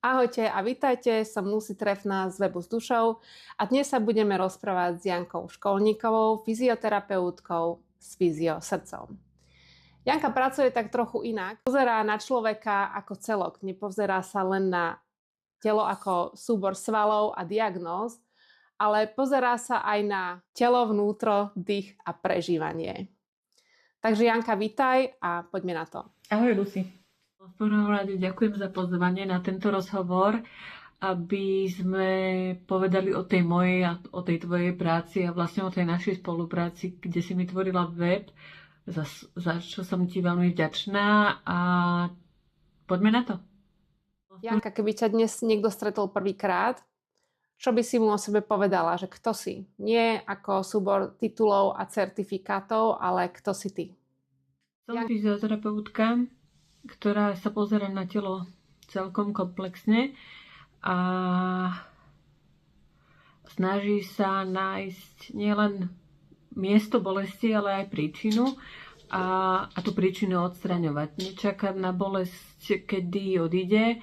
Ahojte a vítajte, som Lucy Trefná z webu s dušou a dnes sa budeme rozprávať s Jankou Školníkovou, fyzioterapeutkou s Fyzio srdcom. Janka pracuje tak trochu inak. Pozerá na človeka ako celok, nepozerá sa len na telo ako súbor svalov a diagnóz, ale pozerá sa aj na telo, vnútro, dých a prežívanie. Takže Janka, vítaj a poďme na to. Ahoj Lucy. V prvom rade ďakujem za pozvanie na tento rozhovor, aby sme povedali o tej mojej a o tej tvojej práci a vlastne o tej našej spolupráci, kde si mi tvorila web, za čo som ti veľmi vďačná a poďme na to. Janka, keby ťa dnes niekto stretol prvýkrát, čo by si mu o sebe povedala, že kto si? Nie ako súbor titulov a certifikátov, ale kto si ty? Som fyzioterapeutka, ktorá sa pozerá na telo celkom komplexne a snaží sa nájsť nielen miesto bolesti, ale aj príčinu a tú príčinu odstraňovať. Nečakať na bolesť, kedy odíde,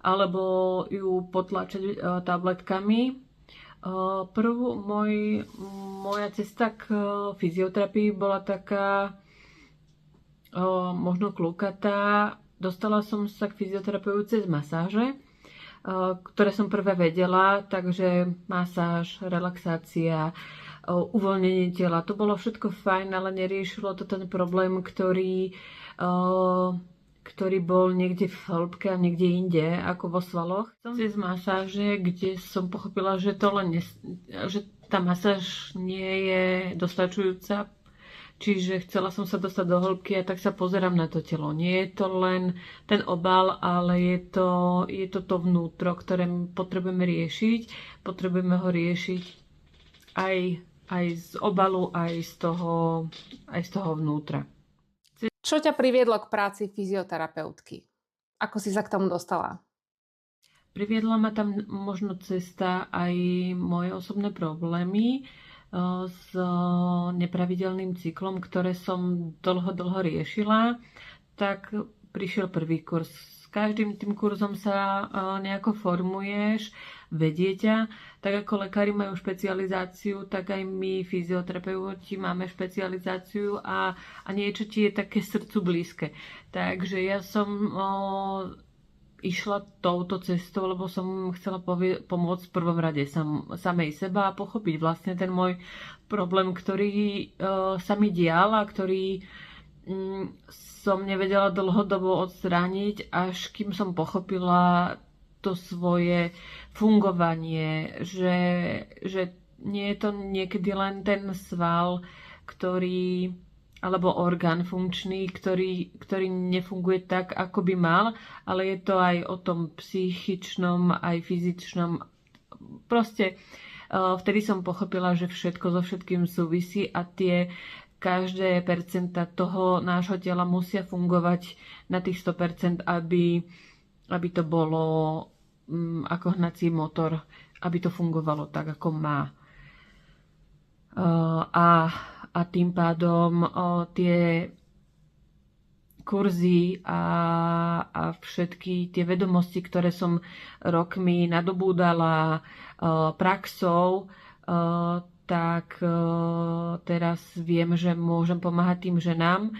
alebo ju potlačať tabletkami. Moja cesta k fyzioterapii bola taká možno klukatá. Dostala som sa k fyzioterapeutu cez masáže, ktoré som prvé vedela, takže masáž, relaxácia, uvoľnenie tela, to bolo všetko fajn, ale neriešilo to ten problém, ktorý bol niekde v hĺbke a niekde inde, ako vo svaloch. Som cez masáže, kde som pochopila, že tá masáž nie je dostačujúca. Čiže chcela som sa dostať do hĺbky a tak sa pozerám na to telo. Nie je to len ten obal, ale je to vnútro, ktoré potrebujeme riešiť. Potrebujeme ho riešiť aj z obalu, aj z toho vnútra. Čo ťa priviedlo k práci fyzioterapeutky? Ako si sa k tomu dostala? Priviedla ma tam možno cesta aj moje osobné problémy s nepravidelným cyklom, ktoré som dlho riešila, tak prišiel prvý kurz. S každým tým kurzom sa nejako formuješ, vedie ťa. Tak ako lekári majú špecializáciu, tak aj my, fyzioterapeuti, máme špecializáciu a niečo ti je také srdcu blízke. Takže ja som išla touto cestou, lebo som chcela pomôcť v prvom rade samej seba a pochopiť vlastne ten môj problém, ktorý sa mi dial a ktorý som nevedela dlhodobo odstrániť, až kým som pochopila to svoje fungovanie, že nie je to niekedy len ten sval, alebo orgán funkčný, ktorý nefunguje tak, ako by mal, ale je to aj o tom psychičnom, aj fyzičnom. Proste vtedy som pochopila, že všetko so všetkým súvisí a každé percenta toho nášho tela musia fungovať na tých 100%, aby to bolo ako hnací motor, aby to fungovalo tak, ako má. A tým pádom tie kurzy a všetky tie vedomosti, ktoré som rokmi nadobúdala praxou, tak teraz viem, že môžem pomáhať tým ženám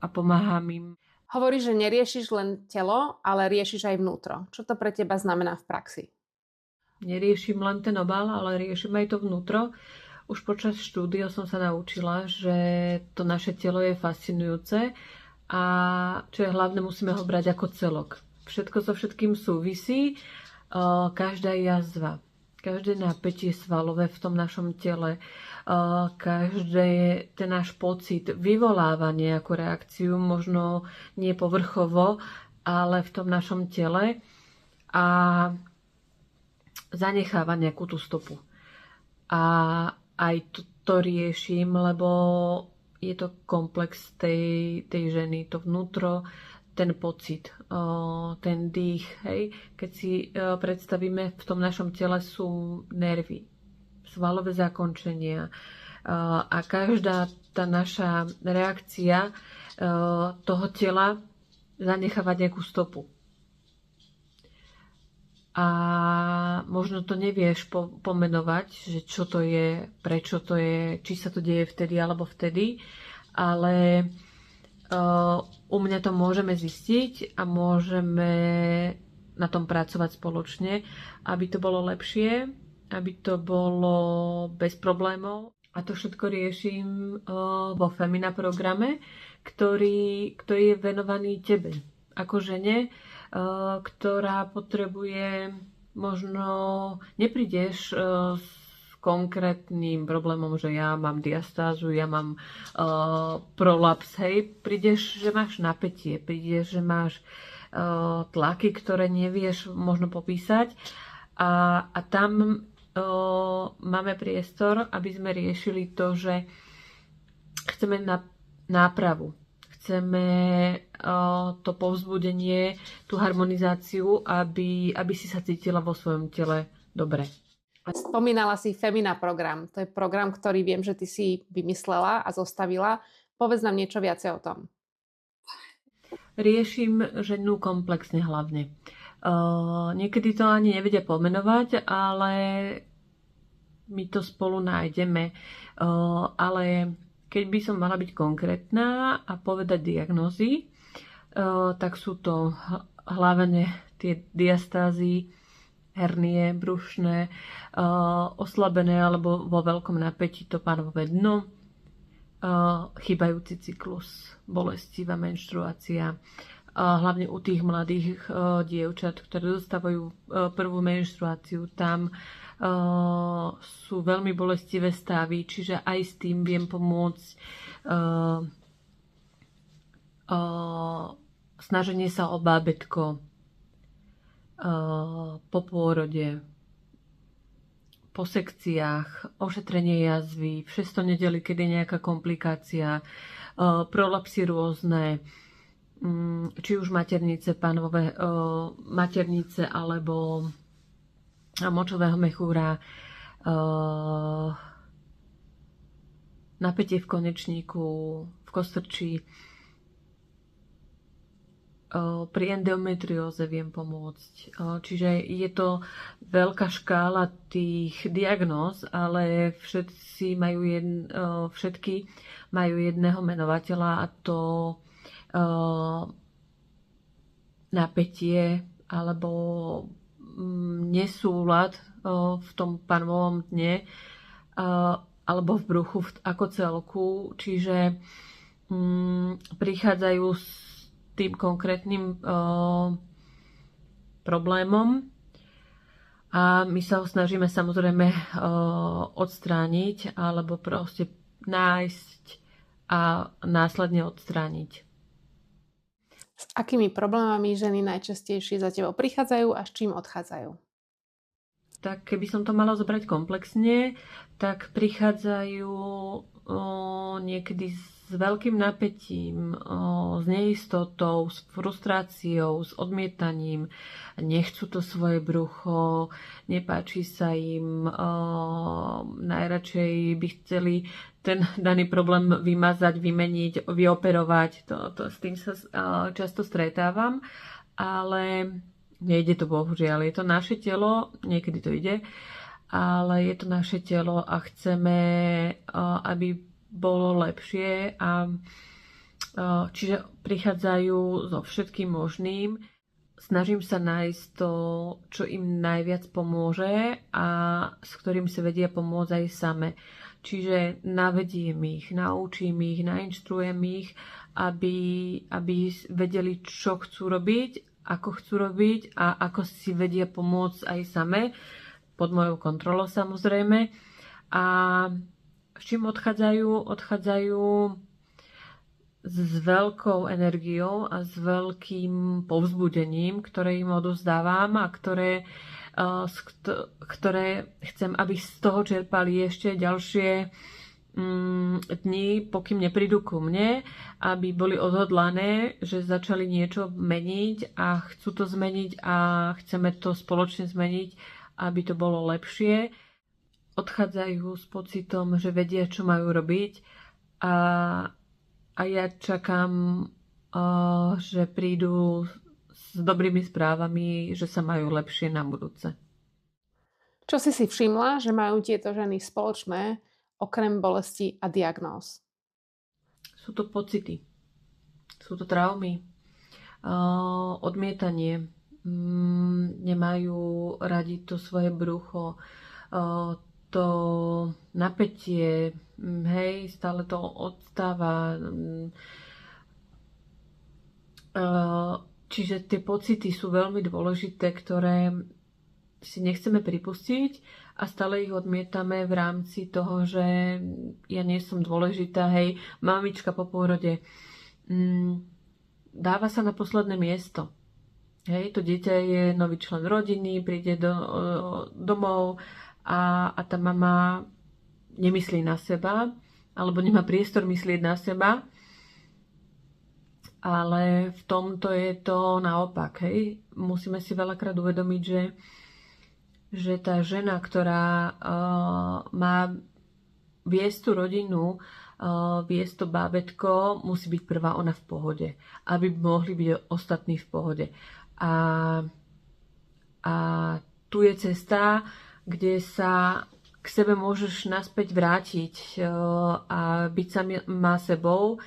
a pomáham im. Hovoríš, že neriešiš len telo, ale riešiš aj vnútro. Čo to pre teba znamená v praxi? Neriešim len ten obal, ale riešim aj to vnútro. Už počas štúdia som sa naučila, že to naše telo je fascinujúce a čo je hlavné, musíme ho brať ako celok. Všetko so všetkým súvisí, každá jazva, každé napätie svalové v tom našom tele, každý ten náš pocit vyvoláva nejakú reakciu, možno nie povrchovo, ale v tom našom tele a zanecháva nejakú tú stopu. A aj to riešim, lebo je to komplex tej ženy, to vnútro, ten pocit, ten dých. Hej? Keď si predstavíme, v tom našom tele sú nervy, svalové zakončenia a každá tá naša reakcia toho tela zanechávať nejakú stopu. a možno to nevieš pomenovať, že čo to je, prečo to je, či sa to deje vtedy alebo vtedy, ale u mňa to môžeme zistiť a môžeme na tom pracovať spoločne, aby to bolo lepšie, aby to bolo bez problémov. A to všetko riešim vo Femina programe, ktorý je venovaný tebe ako žene, ktorá potrebuje, možno neprídeš s konkrétnym problémom, že ja mám diastázu, ja mám prolaps, hej, prídeš, že máš napätie, prídeš, že máš tlaky, ktoré nevieš možno popísať a tam máme priestor, aby sme riešili to, že chceme nápravu. Chceme to povzbudenie, tú harmonizáciu, aby si sa cítila vo svojom tele dobre. Spomínala si Femina program. To je program, ktorý viem, že ty si vymyslela a zostavila. Povedz nám niečo viacej o tom. Riešim ženu komplexne hlavne. Niekedy to ani nevedia pomenovať, ale my to spolu nájdeme. Ale keď by som mala byť konkrétna a povedať diagnózy, tak sú to hlavne tie diastázy, hernie, brušné, oslabené alebo vo veľkom napätí to pánové dno, chýbajúci cyklus, bolestivá menštruácia, hlavne u tých mladých dievčat, ktoré dostávajú prvú menštruáciu, tam sú veľmi bolestivé stavy, čiže aj s tým viem pomôcť. Snaženie sa o bábätko po pôrode, po sekciách, ošetrenie jazvy, v 6. nedeli, keď je nejaká komplikácia, prolapsy rôzne, či už maternice, pánové maternice alebo močového mechúra, napätie v konečníku, v kostrči. Pri endometrióze viem pomôcť. Čiže je to veľká škála tých diagnóz, ale všetky majú jedného menovateľa, a to napätie alebo nesúlad v tom pánvovom dne alebo v bruchu ako celku. Čiže prichádzajú s tým konkrétnym problémom a my sa ho snažíme samozrejme odstrániť alebo proste nájsť a následne odstrániť. S akými problémami ženy najčastejšie za tebou prichádzajú a s čím odchádzajú? Tak keby som to mala zobrať komplexne, tak prichádzajú niekedy s veľkým napätím, s neistotou, s frustráciou, s odmietaním. Nechcú to svoje brucho, nepáči sa im, najradšej by chceli ten daný problém vymazať, vymeniť, vyoperovať. S tým sa často stretávam, ale nejde to bohužiaľ. Je to naše telo, niekedy to ide, ale je to naše telo a chceme, aby bolo lepšie, a čiže prichádzajú so všetkým možným. Snažím sa nájsť to, čo im najviac pomôže a s ktorým si vedia pomôcť aj same. Čiže navediem ich, naučím ich, nainštruujem ich, aby vedeli, čo chcú robiť, ako chcú robiť a ako si vedia pomôcť aj same, pod mojou kontrolou samozrejme. A s čím odchádzajú? Odchádzajú s veľkou energiou a s veľkým povzbudením, ktoré im odovzdávam a ktoré chcem, aby z toho čerpali ešte ďalšie dni, pokým neprídu ku mne, aby boli odhodlané, že začali niečo meniť a chcú to zmeniť a chceme to spoločne zmeniť, aby to bolo lepšie. Odchádzajú s pocitom, že vedia, čo majú robiť, a ja čakám, že prídu s s dobrými správami, že sa majú lepšie na budúce. Čo si všimla, že majú tieto ženy spoločné, okrem bolesti a diagnóz? Sú to pocity, sú to traumy, odmietanie, nemajú radi to svoje brucho, to napätie, hej, stále to odstáva. Čiže tie pocity sú veľmi dôležité, ktoré si nechceme pripustiť a stále ich odmietame v rámci toho, že ja nie som dôležitá, hej, mamička po pôrode. Dáva sa na posledné miesto. Hej, to dieťa je nový člen rodiny, príde domov a tá mama nemyslí na seba, alebo nemá priestor myslieť na seba. Ale v tomto je to naopak. Hej. Musíme si veľakrát uvedomiť, že tá žena, ktorá má viesť tú rodinu, viesť to bábätko, musí byť prvá ona v pohode, aby mohli byť ostatní v pohode. A tu je cesta, kde sa k sebe môžeš naspäť vrátiť a byť sama sebou,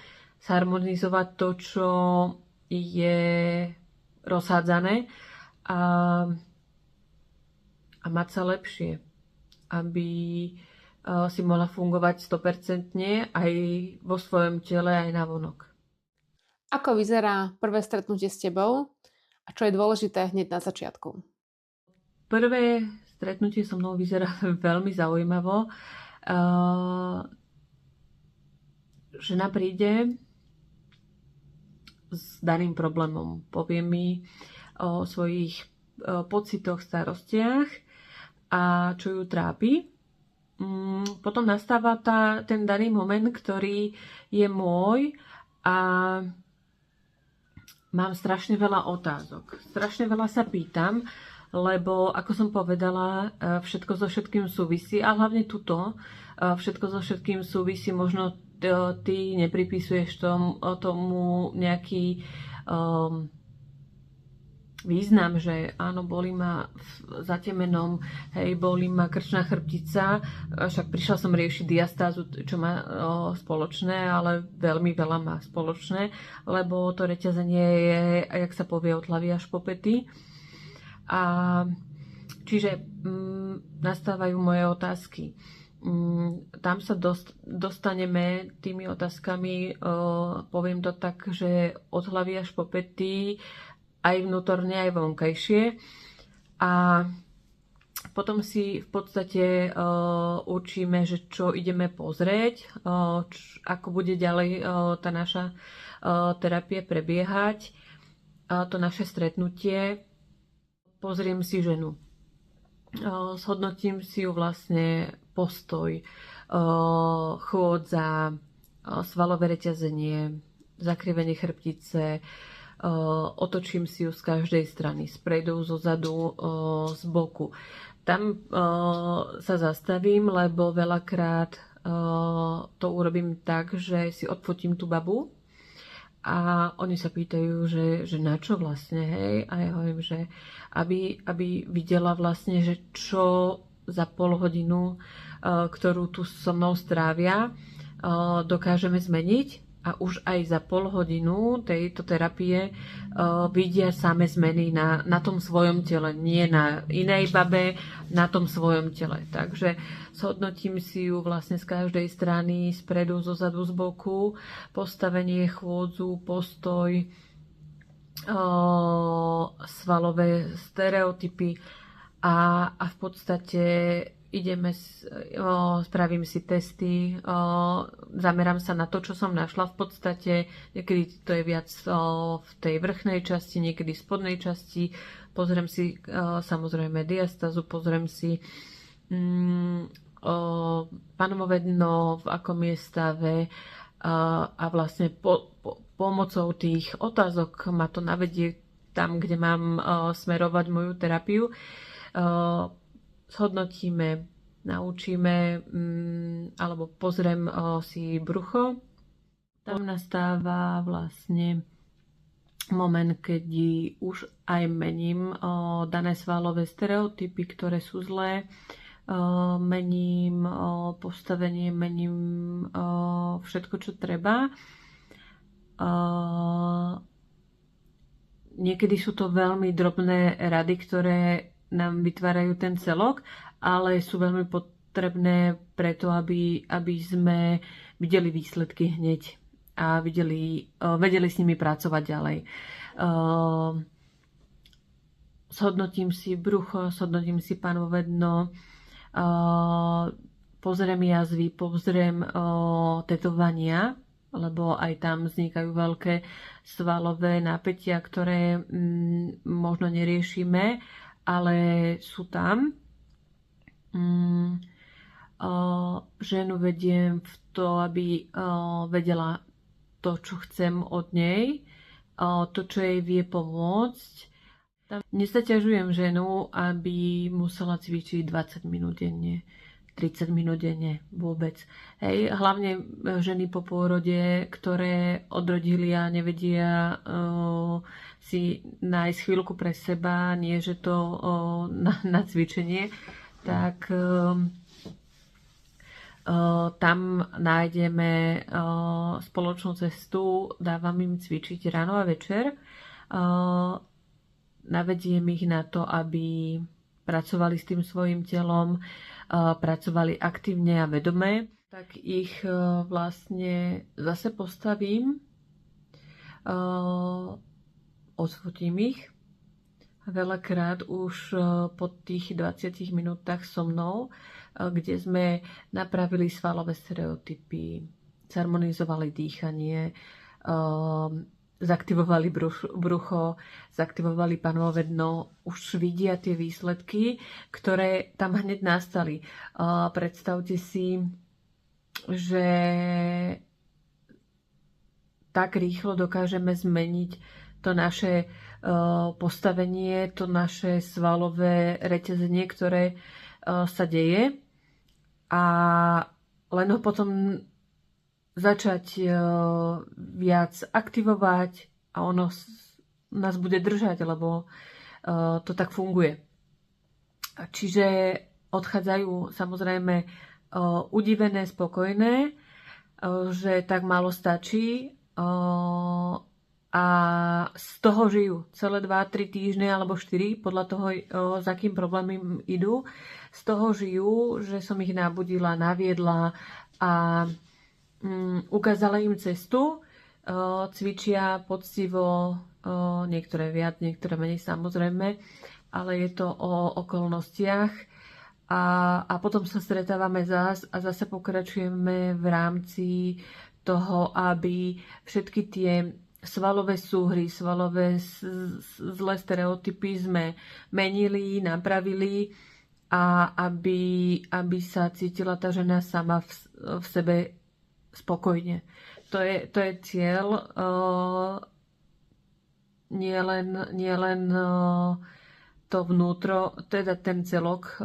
zharmonizovať to, čo je rozhádzané a mať sa lepšie, aby si mohla fungovať 100% aj vo svojom tele, aj navonok. Ako vyzerá prvé stretnutie s tebou a čo je dôležité hneď na začiatku? Prvé stretnutie so mnou vyzerá veľmi zaujímavo. Žena príde s daným problémom. Povie mi o svojich pocitoch, starostiach a čo ju trápi. Potom nastáva ten daný moment, ktorý je môj a mám strašne veľa otázok. Strašne veľa sa pýtam, lebo ako som povedala, všetko so všetkým súvisí a hlavne tuto všetko so všetkým súvisí. Možno ty nepripisuješ tomu nejaký význam, že áno, bolí ma za temenom, hej, bolí ma krčná chrbtica, však prišla som riešiť diastázu, čo má spoločné, ale veľmi veľa má spoločné, lebo to reťazenie je, jak sa povie, od hlavy až po pety. A čiže nastávajú moje otázky. Tam sa dostaneme tými otázkami, poviem to tak, že od hlavy až po pety, aj vnútorne, aj vonkajšie. A potom si v podstate určíme, že čo ideme pozrieť, ako bude ďalej tá naša terapia prebiehať, to naše stretnutie. Pozriem si ženu. Zhodnotím si ju vlastne postoj, chôdza, svalové reťazenie, zakrivenie chrbtice, otočím si ju z každej strany, spredu, zo zadu, z boku. Tam sa zastavím, lebo veľakrát to urobím tak, že si odfotím tú babu a oni sa pýtajú, že na čo vlastne, hej? A ja hovorím, že aby videla vlastne, že čo za pol hodinu, ktorú tu so mnou strávia, dokážeme zmeniť. A už aj za pol hodinu tejto terapie vidia same zmeny na tom svojom tele, nie na inej babe, na tom svojom tele. Takže zhodnotím si ju vlastne z každej strany, spredu, zozadu, z boku, postavenie, chôdzu, postoj, svalové stereotypy a v podstate spravím si testy, zamerám sa na to, čo som našla v podstate. Niekedy to je viac v tej vrchnej časti, niekedy v spodnej časti. Pozriem si samozrejme diastázu, pozriem si panvové dno, v akom je stave a vlastne pomocou tých otázok ma to navedie tam, kde mám smerovať moju terapiu. Zhodnotíme, naučíme alebo pozriem si brucho. Tam nastáva vlastne moment, keď už aj mením dané svalové stereotypy, ktoré sú zlé, mením postavenie, mením všetko, čo treba. Niekedy sú to veľmi drobné rady, ktoré nám vytvárajú ten celok, ale sú veľmi potrebné preto, aby sme videli výsledky hneď a vedeli s nimi pracovať ďalej. Zhodnotím si brucho, zhodnotím si panvové dno, pozriem jazvy, pozriem tetovania, lebo aj tam vznikajú veľké svalové napätia, ktoré možno neriešime, ale sú tam. Ženu vediem v to, aby vedela to, čo chcem od nej, to, čo jej vie pomôcť. Nezaťažujem ženu, aby musela cvičiť 20 minút denne, 30 minút denne, vôbec. Hej, hlavne ženy po pôrode, ktoré odrodili a nevedia si nájsť chvíľku pre seba, nie že to na cvičenie, tak tam nájdeme spoločnú cestu, dávam im cvičiť ráno a večer. Navediem ich na to, aby pracovali s tým svojim telom, pracovali aktívne a vedome, tak ich vlastne zase postavím, odfotím ich. Veľakrát už po tých 20 minútach so mnou, kde sme napravili svalové stereotypy, zharmonizovali dýchanie, zaktivovali brucho, zaktivovali panvové dno, už vidia tie výsledky, ktoré tam hneď nastali. Predstavte si, že tak rýchlo dokážeme zmeniť to naše postavenie, to naše svalové reťazenie, ktoré sa deje, a len ho potom začať viac aktivovať a ono nás bude držať, lebo to tak funguje. Čiže odchádzajú samozrejme udivené, spokojné, že tak málo stačí, a z toho žijú celé 2-3 týždne alebo 4, podľa toho, s akým problémom idú. Z toho žijú, že som ich nabudila, naviedla a ukázala im cestu. Cvičia poctivo, niektoré viac, niektoré menej, samozrejme, ale je to o okolnostiach. A potom sa stretávame a zase pokračujeme v rámci toho, aby všetky tie svalové súhry, svalové zlé stereotypy sme menili, napravili, a aby sa cítila tá žena sama v sebe spokojne. To je cieľ, nie len to vnútro, teda ten celok,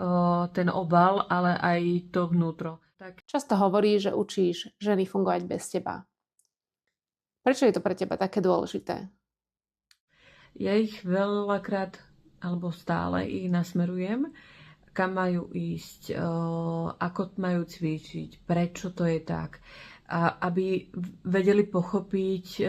ten obal, ale aj to vnútro. Tak. Často hovorí, že učíš ženy fungovať bez teba. Prečo je to pre teba také dôležité? Ja ich veľakrát, alebo stále ich nasmerujem, kam majú ísť, ako majú cvičiť, prečo to je tak. A aby vedeli pochopiť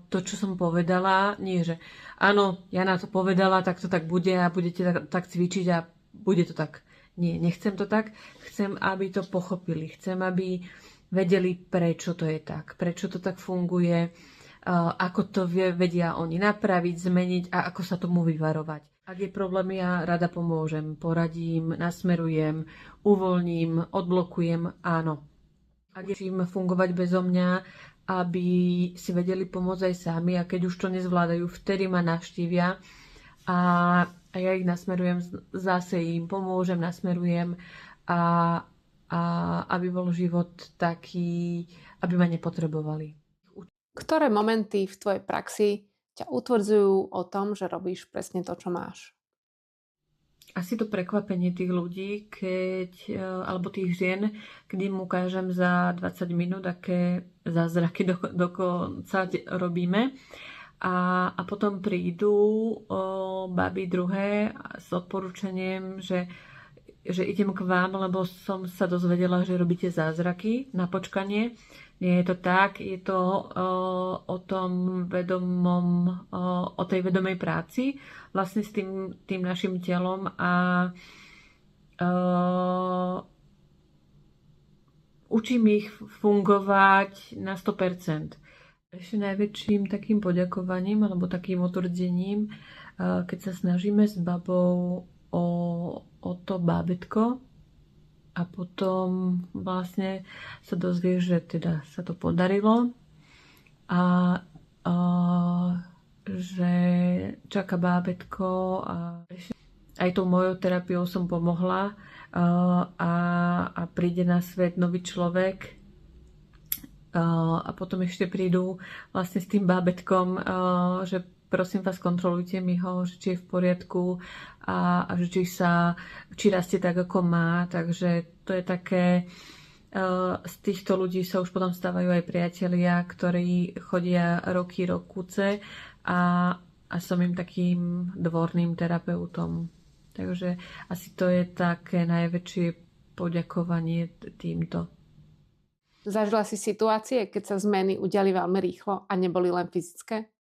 to, čo som povedala. Nie, že áno, Jana to povedala, tak to tak bude a budete tak cvičiť a bude to tak. Nie, nechcem to tak. Chcem, aby to pochopili. Chcem, aby vedeli, prečo to je tak, prečo to tak funguje, ako to vedia oni napraviť, zmeniť a ako sa tomu vyvarovať. Ak je problém, ja rada pomôžem, poradím, nasmerujem, uvoľním, odblokujem, áno. Ak je čím fungovať bezo mňa, aby si vedeli pomôcť aj sami, a keď už to nezvládajú, vtedy ma navštívia a ja ich nasmerujem, zase im pomôžem, nasmerujem a aby bol život taký, aby ma nepotrebovali. Ktoré momenty v tvojej praxi ťa utvrdzujú o tom, že robíš presne to, čo máš? Asi to prekvapenie tých ľudí, alebo tých žien, keď im ukážem za 20 minút, aké zázraky dokonca robíme. a potom prídu baby druhé s odporúčaním, že idem k vám, lebo som sa dozvedela, že robíte zázraky na počkanie. Nie je to tak, je to o tom o tej vedomej práci vlastne s tým našim telom a učím ich fungovať na 100%. Ešte najväčším takým poďakovaním alebo takým utvrdením, keď sa snažíme s babou o to bábätko a potom vlastne sa dozvieš, že teda sa to podarilo a že čaká bábätko a aj tou mojou terapiou som pomohla a príde na svet nový človek a potom ešte prídu vlastne s tým bábätkom, že prosím vás, kontrolujte mi ho, že či je v poriadku a že či rastie tak, ako má. Takže to je také, z týchto ľudí sa už potom stávajú aj priatelia, ktorí chodia rokuce a som im takým dvorným terapeutom. Takže asi to je také najväčšie poďakovanie týmto. Zažila si situácie, keď sa zmeny udiali veľmi rýchlo a neboli len fyzické?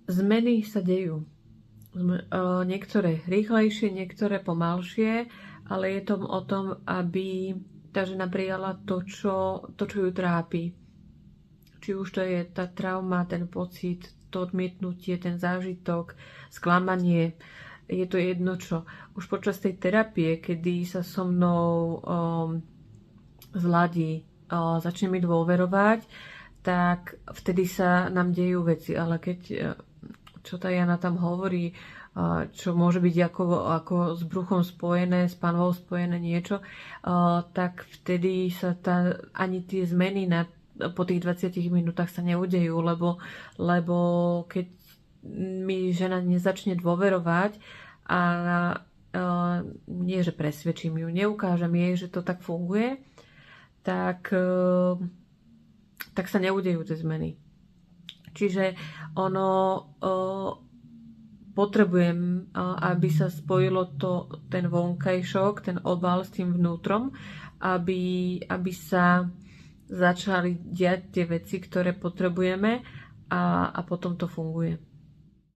Zmeny sa dejú. Niektoré rýchlejšie, niektoré pomalšie, ale je to o tom, aby tá žena prijala to, čo ju trápi. Či už to je tá trauma, ten pocit, to odmietnutie, ten zážitok, sklamanie. Je to jedno čo. Už počas tej terapie, kedy sa so mnou zladí, začne mi dôverovať, tak vtedy sa nám dejú veci. Ale keď, čo tá Jana tam hovorí, čo môže byť ako s bruchom spojené, s panvou spojené niečo, tak vtedy sa ani tie zmeny po tých 20 minútach sa neudejú, lebo keď mi žena nezačne dôverovať a nie, že presvedčím ju, neukážem jej, že to tak funguje, tak sa neudejú tie zmeny. Čiže potrebujem, aby sa spojilo ten vonkajšok, ten obal s tým vnútrom, aby sa začali diať tie veci, ktoré potrebujeme a potom to funguje.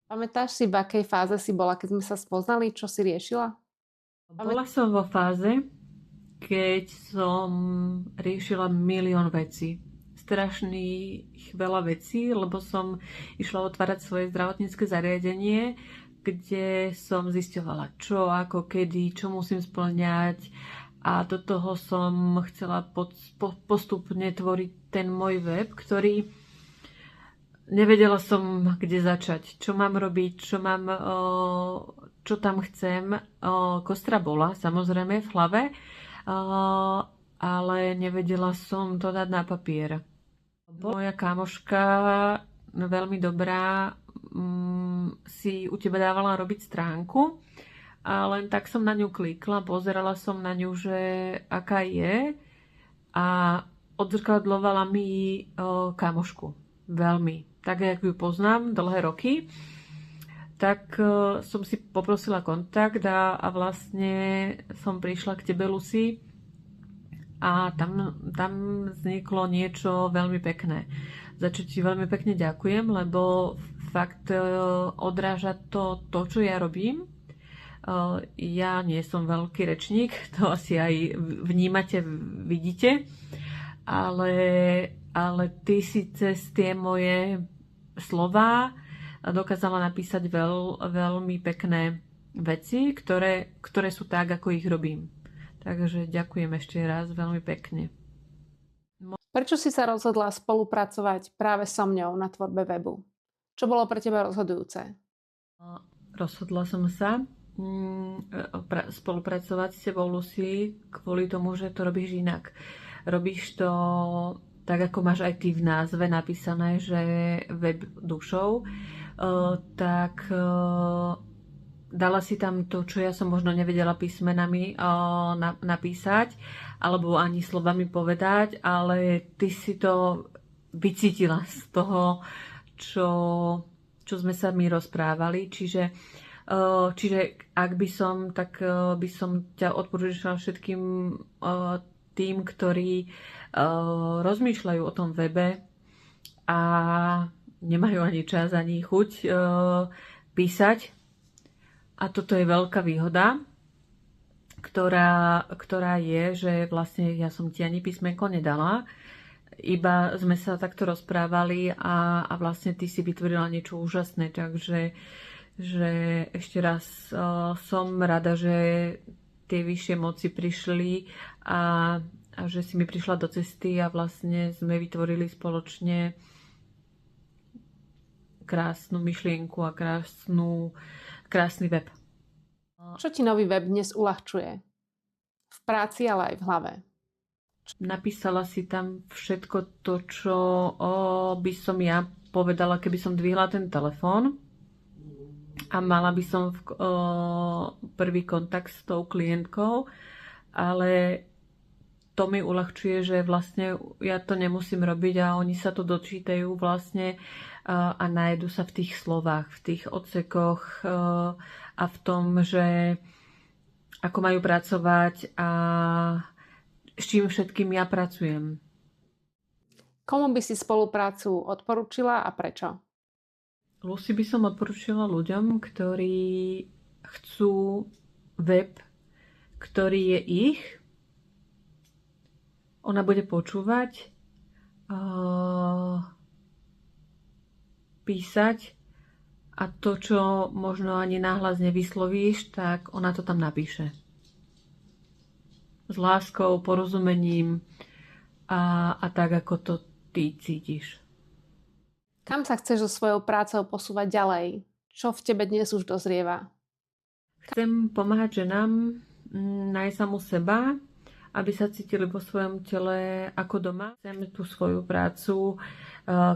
Pamätáš si, v akej fáze si bola, keď sme sa spoznali? Čo si riešila? Bola som vo fáze, keď som riešila milión vecí. Strašných veľa vecí, lebo som išla otvárať svoje zdravotnícke zariadenie, kde som zisťovala čo, ako, kedy, čo musím spĺňať a do toho som chcela postupne tvoriť ten môj web, ktorý nevedela som, kde začať, čo mám robiť, čo tam chcem. Kostra bola, samozrejme, v hlave, ale nevedela som to dať na papier. Moja kamoška, veľmi dobrá, si u teba dávala robiť stránku a len tak som na ňu klikla, pozerala som na ňu, že aká je a odzrkadlovala mi kamošku. Veľmi. Tak, jak ju poznám dlhé roky, tak som si poprosila kontakt a vlastne som prišla k tebe, Lucy, a tam vzniklo niečo veľmi pekné. Za čo ti veľmi pekne ďakujem, lebo fakt odráža to, čo ja robím. Ja nie som veľký rečník, to asi aj vnímate, vidíte, ale ty si cez tie moje slová dokázala napísať veľmi pekné veci, ktoré sú tak, ako ich robím. Takže ďakujem ešte raz veľmi pekne. Prečo si sa rozhodla spolupracovať práve so mňou na tvorbe webu? Čo bolo pre teba rozhodujúce? Rozhodla som sa spolupracovať s tebou, Lucy, kvôli tomu, že to robíš inak. Robíš to tak, ako máš aj ty v názve napísané, že web dušou, tak dala si tam to, čo ja som možno nevedela písmenami napísať, alebo ani slovami povedať, ale ty si to vycítila z toho, čo sme sa my rozprávali. Čiže ak by som, tak by som ťa odporúčala všetkým tým, ktorí rozmýšľajú o tom webe a nemajú ani čas, ani chuť písať. A toto je veľká výhoda, ktorá je, že vlastne ja som ti ani písmenko nedala, iba sme sa takto rozprávali a vlastne ty si vytvorila niečo úžasné, takže ešte raz som rada, že tie vyššie moci prišli a že si mi prišla do cesty a vlastne sme vytvorili spoločne krásnu myšlienku a krásny web. Čo ti nový web dnes uľahčuje? V práci, ale aj v hlave. Napísala si tam všetko to, čo by som ja povedala, keby som dvihla ten telefón a mala by som prvý kontakt s tou klientkou, ale to mi uľahčuje, že vlastne ja to nemusím robiť a oni sa to dočítajú vlastne a nájdu sa v tých slovách, v tých odsekoch a v tom, že ako majú pracovať a s čím všetkým ja pracujem. Komu by si spoluprácu odporúčila a prečo? Lucy by som odporúčila ľuďom, ktorí chcú web, ktorý je ich. Ona bude počúvať, písať a to, čo možno ani nahlas nevyslovíš, tak ona to tam napíše. S láskou, porozumením a tak, ako to ty cítiš. Kam sa chceš so svojou prácou posúvať ďalej? Čo v tebe dnes už dozrieva? Chcem pomáhať ženám nájsť samu seba, aby sa cítili vo svojom tele ako doma. Chcem tú svoju prácu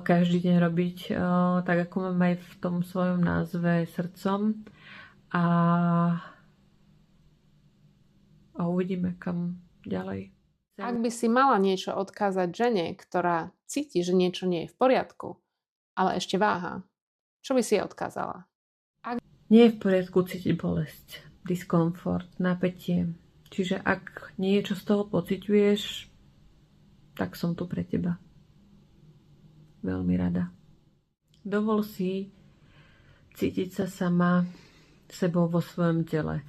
každý deň robiť tak, ako mám aj v tom svojom názve, srdcom. A uvidíme, kam ďalej. Ak by si mala niečo odkázať žene, ktorá cíti, že niečo nie je v poriadku, ale ešte váha, čo by si jej odkázala? Nie je v poriadku cítiť bolesť, diskomfort, napätie. Čiže ak niečo z toho pociťuješ, tak som tu pre teba. Veľmi rada. Dovol si cítiť sa sama sebou vo svojom tele.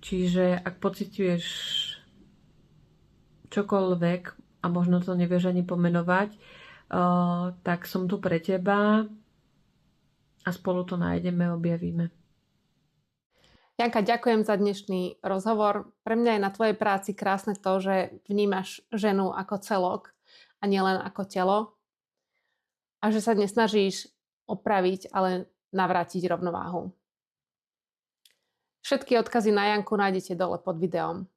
Čiže ak pociťuješ čokoľvek a možno to nevieš ani pomenovať, tak som tu pre teba a spolu to nájdeme, objavíme. Janka, ďakujem za dnešný rozhovor. Pre mňa je na tvojej práci krásne to, že vnímaš ženu ako celok a nielen ako telo a že sa nesnažíš opraviť, ale navrátiť rovnováhu. Všetky odkazy na Janku nájdete dole pod videom.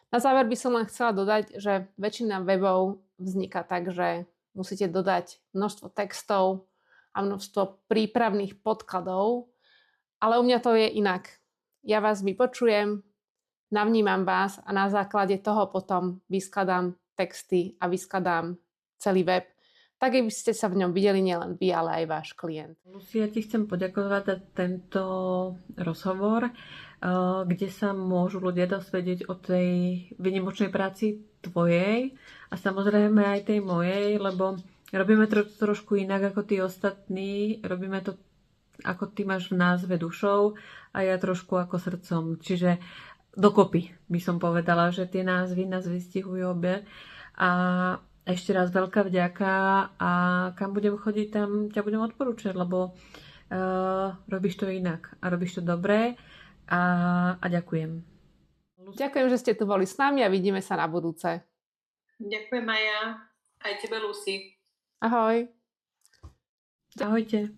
Na záver by som len chcela dodať, že väčšina webov vzniká tak, že musíte dodať množstvo textov a množstvo prípravných podkladov, ale u mňa to je inak. Ja vás vypočujem, navnímam vás a na základe toho potom vyskladám texty a vyskladám celý web, tak aby ste sa v ňom videli nielen vy, ale aj váš klient. Lucy, ja ti chcem poďakovať za tento rozhovor, kde sa môžu ľudia dozvedieť o tej výnimočnej práci tvojej a samozrejme aj tej mojej, lebo robíme to trošku inak ako tí ostatní, robíme to ako ty máš v názve dušou a ja trošku ako srdcom. Čiže dokopy by som povedala, že tie názvy nás vystihujú obe. A ešte raz veľká vďaka a kam budem chodiť, tam ťa budem odporúčať, lebo robíš to inak a robíš to dobre a ďakujem. Ďakujem, že ste tu boli s nami a vidíme sa na budúce. Ďakujem aj ja, aj tebe, Lucy. Ahoj. Ahojte.